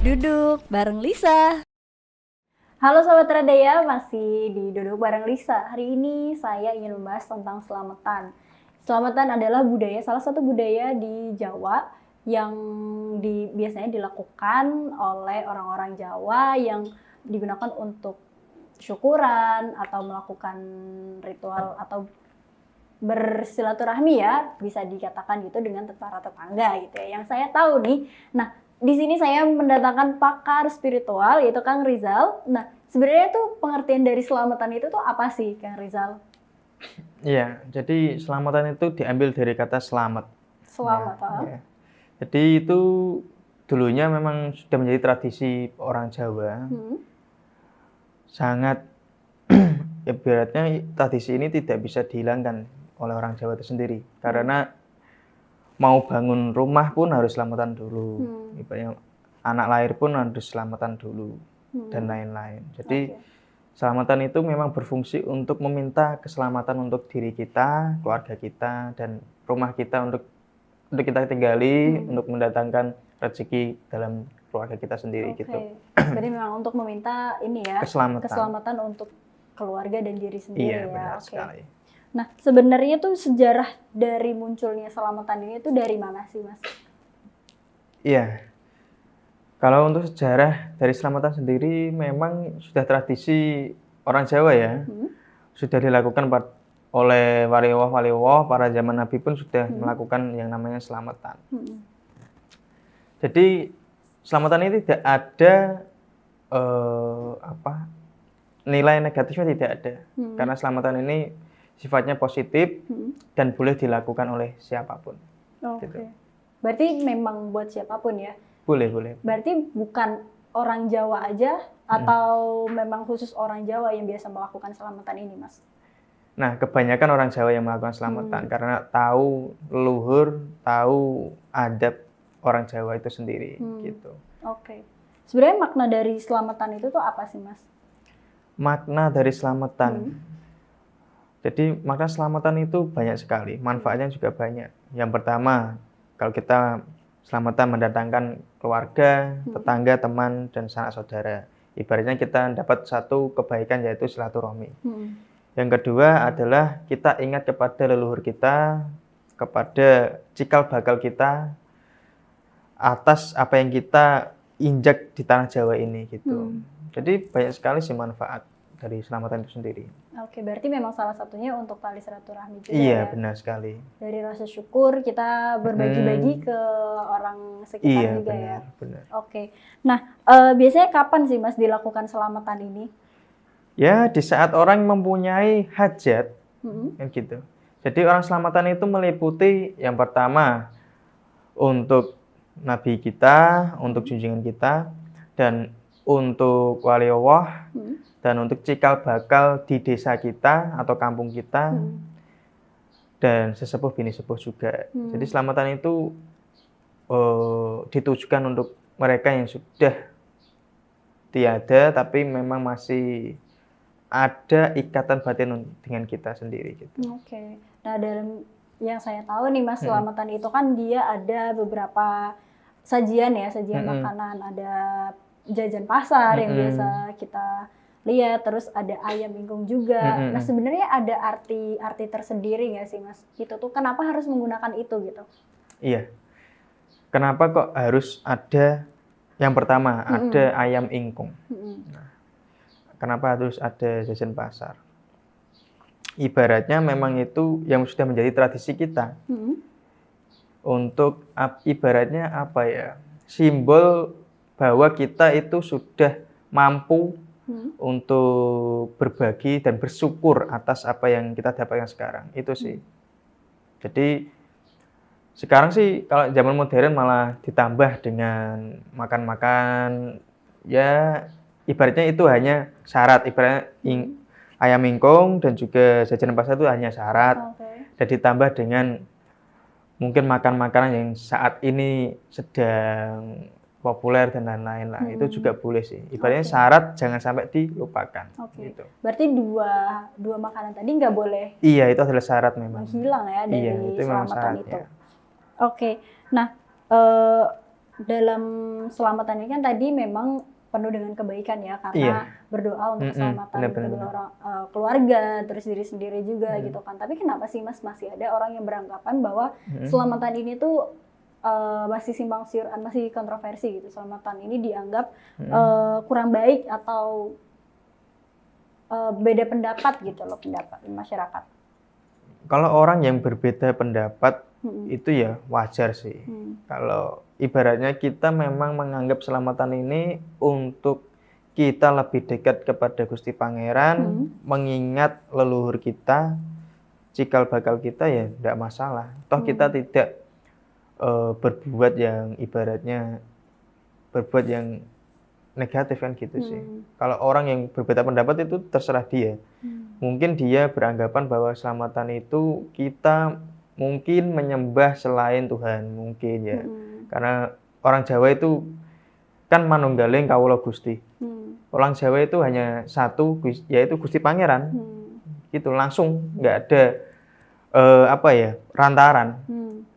Duduk bareng Lisa. Halo Sobat Radaya, masih di Duduk bareng Lisa. Hari ini saya ingin membahas tentang selamatan. Selamatan adalah budaya, salah satu budaya di Jawa yang biasanya dilakukan oleh orang-orang Jawa yang digunakan untuk syukuran atau melakukan ritual atau bersilaturahmi ya, bisa dikatakan gitu dengan para tetangga gitu ya. Yang saya tahu nih, nah di sini saya mendatangkan pakar spiritual yaitu Kang Rizal. Nah, sebenarnya tuh pengertian dari selamatan itu tuh apa sih, Kang Rizal? Iya, jadi selamatan itu diambil dari kata selamat. Selamat, Ya. Jadi itu dulunya memang sudah menjadi tradisi orang Jawa. Sangat ibaratnya tradisi ini tidak bisa dihilangkan oleh orang Jawa itu sendiri. Karena mau bangun rumah pun harus selamatan dulu. Ibaratnya anak lahir pun harus selamatan dulu dan lain-lain. Jadi selamatan itu memang berfungsi untuk meminta keselamatan untuk diri kita, keluarga kita, dan rumah kita untuk kita tinggali, untuk mendatangkan rezeki dalam keluarga kita sendiri gitu. Jadi memang untuk meminta ini ya, keselamatan untuk keluarga dan diri sendiri. Iya, benar sekali. Nah, sebenarnya tuh sejarah dari munculnya selamatan ini tuh dari mana sih, Mas? Iya. Kalau untuk sejarah dari selamatan sendiri memang sudah tradisi orang Jawa ya. Sudah dilakukan oleh wali-wali para zaman Nabi pun sudah melakukan yang namanya selamatan. Jadi selamatan ini tidak ada nilai negatifnya, tidak ada. Karena selamatan ini sifatnya positif dan boleh dilakukan oleh siapapun. Gitu. Berarti memang buat siapapun ya? Boleh. Berarti bukan orang Jawa aja atau memang khusus orang Jawa yang biasa melakukan selamatan ini, Mas? Nah, kebanyakan orang Jawa yang melakukan selamatan karena tahu leluhur, tahu adab orang Jawa itu sendiri gitu. Sebenarnya makna dari selamatan itu tuh apa sih, Mas? Makna dari selamatan. Jadi makna selamatan itu banyak sekali, manfaatnya juga banyak. Yang pertama, kalau kita selamatan mendatangkan keluarga, tetangga, teman, dan sanak saudara. Ibaratnya kita dapat satu kebaikan yaitu silaturahmi. Yang kedua adalah kita ingat kepada leluhur kita, kepada cikal bakal kita, atas apa yang kita injak di tanah Jawa ini gitu. Jadi banyak sekali sih manfaat dari selamatan itu sendiri. Berarti memang salah satunya untuk tali silaturahmi juga. Iya, benar sekali. Dari rasa syukur kita berbagi-bagi ke orang sekitar juga ya. Benar. Nah, biasanya kapan sih Mas dilakukan selamatan ini? Ya, di saat orang mempunyai hajat, gitu. Jadi orang selamatan itu meliputi yang pertama untuk Nabi kita, untuk junjungan kita, dan untuk wali Allah, dan untuk cikal bakal di desa kita atau kampung kita, dan sesepuh bini sepuh juga. Jadi selamatan itu ditujukan untuk mereka yang sudah tiada tapi memang masih ada ikatan batin dengan kita sendiri gitu. Nah, dalam yang saya tahu nih Mas, selamatan itu kan dia ada beberapa sajian ya, sajian makanan, ada jajan pasar yang biasa kita lihat, terus ada ayam ingkung juga. Nah, sebenarnya ada arti tersendiri nggak sih Mas? Itu tuh kenapa harus menggunakan itu gitu? Iya. Kenapa kok harus ada yang pertama ada ayam ingkung? Nah, kenapa harus ada jajan pasar? Ibaratnya memang itu yang sudah menjadi tradisi kita. Untuk ibaratnya apa ya? Simbol bahwa kita itu sudah mampu untuk berbagi dan bersyukur atas apa yang kita dapatkan sekarang. Itu sih. Jadi sekarang sih kalau zaman modern malah ditambah dengan makan-makan, ya ibaratnya itu hanya syarat. Ibaratnya ayam ingkung dan juga jajanan pasar itu hanya syarat. Dan ditambah dengan mungkin makan-makanan yang saat ini sedang populer dan lain-lain lah, itu juga boleh sih. Ibaratnya syarat jangan sampai dilupakan. Gitu. Berarti dua makanan tadi nggak boleh? Iya, itu adalah syarat memang. Hilang ya dari itu selamatan itu. ya. Nah dalam selamatan ini kan tadi memang penuh dengan kebaikan ya, karena berdoa untuk keselamatan kedua orang, keluarga, terus diri sendiri juga gitu kan. Tapi kenapa sih Mas masih ada orang yang beranggapan bahwa selamatan ini tuh masih simpang siur, masih kontroversi gitu. Selamatan ini dianggap kurang baik atau beda pendapat gitu loh, pendapat masyarakat. Kalau orang yang berbeda pendapat itu ya wajar sih. Kalau ibaratnya kita memang menganggap selamatan ini untuk kita lebih dekat kepada Gusti Pangeran, mengingat leluhur kita, cikal bakal kita ya tidak masalah. Toh kita tidak berbuat yang ibaratnya berbuat yang negatif kan gitu sih. Kalau orang yang berbeda pendapat itu terserah dia. Mungkin dia beranggapan bahwa selamatan itu kita mungkin menyembah selain Tuhan, mungkin ya. Karena orang Jawa itu kan manunggaling kawula Gusti. Orang Jawa itu hanya satu, yaitu Gusti Pangeran. Gitu langsung, nggak ada rantaran.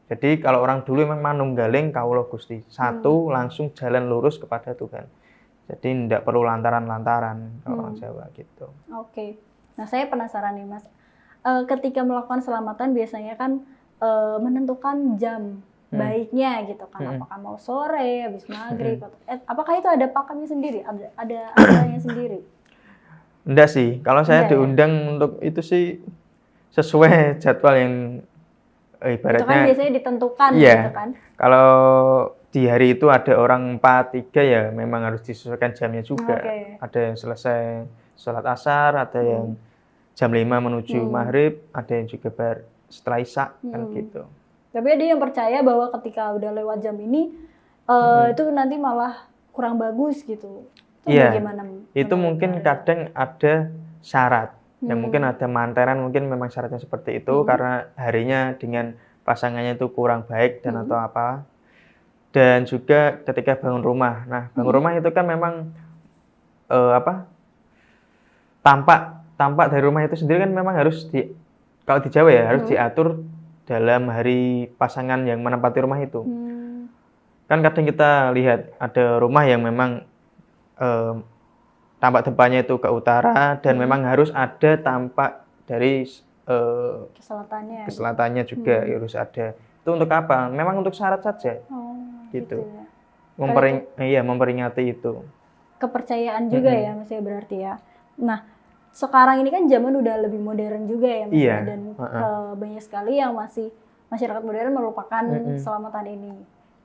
Jadi kalau orang dulu memang manunggaling kawula Gusti, satu langsung jalan lurus kepada Tuhan. Jadi tidak perlu lantaran-lantaran kalau orang Jawa gitu. Oke. Nah, saya penasaran nih Mas. Ketika melakukan selamatan biasanya kan menentukan jam baiknya gitu kan. Apakah mau sore, habis maghrib, apakah itu ada pakemnya sendiri? Ada aturannya sendiri? Enggak sih. Kalau saya diundang untuk itu sih sesuai jadwal yang ibaratnya. Itu kan biasanya ditentukan gitu kan. Kalau di hari itu ada orang 4-3 ya memang harus disesuaikan jamnya juga. Ada yang selesai sholat asar, ada yang jam 5 menuju maghrib, ada yang juga setelah isya kan gitu. Tapi ada yang percaya bahwa ketika udah lewat jam ini itu nanti malah kurang bagus gitu. Iya, itu mungkin kadang ada syarat. Yang mungkin ada manteran, mungkin memang syaratnya seperti itu karena harinya dengan pasangannya itu kurang baik dan atau apa. Dan juga ketika bangun rumah. Nah, bangun rumah itu kan memang tampak dari rumah itu sendiri kan memang harus kalau di Jawa ya harus diatur dalam hari pasangan yang menempati rumah itu. Kan kadang kita lihat ada rumah yang memang tampak depannya itu ke utara dan memang harus ada tampak dari keselatannya juga harus ada. Itu untuk apa? Memang untuk syarat saja. Gitu. Memperingati itu. Kepercayaan juga ya Mas ya berarti ya. Nah, sekarang ini kan zaman udah lebih modern juga ya Mas dan banyak sekali yang masih masyarakat modern melupakan selamatan ini.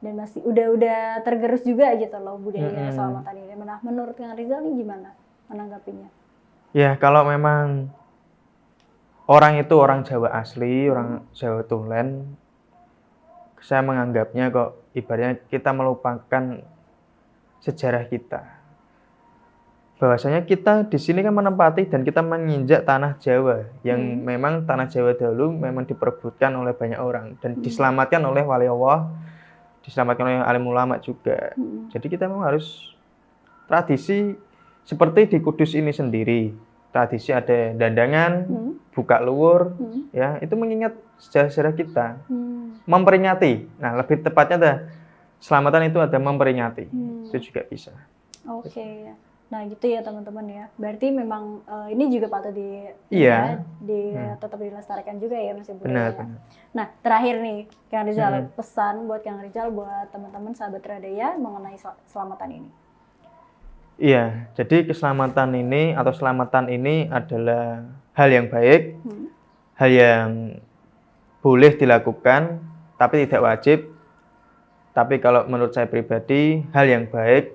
Dan masih udah tergerus juga gitu loh budaya selamatan ini. Nah, menurut Kang Rizal ini gimana menanggapinya? Ya, kalau memang orang itu orang Jawa asli, orang Jawa tulen, saya menganggapnya kok ibaratnya kita melupakan sejarah kita. Bahwasanya kita di sini kan menempati dan kita menginjak tanah Jawa yang memang tanah Jawa dahulu memang diperebutkan oleh banyak orang dan diselamatkan oleh wali Allah, diselamatkan oleh alim ulama juga. Jadi kita memang harus tradisi seperti di Kudus ini sendiri. Tradisi ada dandangan, buka luwur, ya itu mengingat sejarah-sejarah kita. Memperingati. Nah, lebih tepatnya selamatan itu ada memperingati. Itu juga bisa. Oke. Nah, gitu ya teman-teman ya. Berarti memang ini juga patut tetap dilestarikan juga ya Mas Ibu. Benar. Nah, terakhir nih Kang Rizal, pesan buat Kang Rizal buat teman-teman sahabat Radaya mengenai selamatan ini. Iya, jadi keselamatan ini atau selamatan ini adalah hal yang baik, hal yang boleh dilakukan, tapi tidak wajib. Tapi kalau menurut saya pribadi, hal yang baik,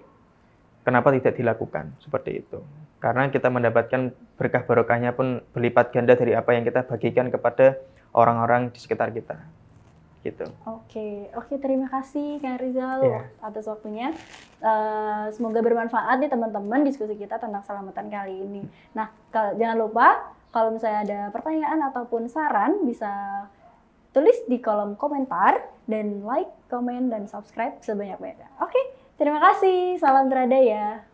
kenapa tidak dilakukan seperti itu? Karena kita mendapatkan berkah barokahnya pun berlipat ganda dari apa yang kita bagikan kepada orang-orang di sekitar kita. Gitu. Oke, terima kasih Kang Rizal atas waktunya. Semoga bermanfaat nih teman-teman diskusi kita tentang selamatan kali ini. Nah, jangan lupa kalau misalnya ada pertanyaan ataupun saran bisa tulis di kolom komentar dan like, komen, dan subscribe sebanyak-banyaknya. Oke, terima kasih. Salam Radaya.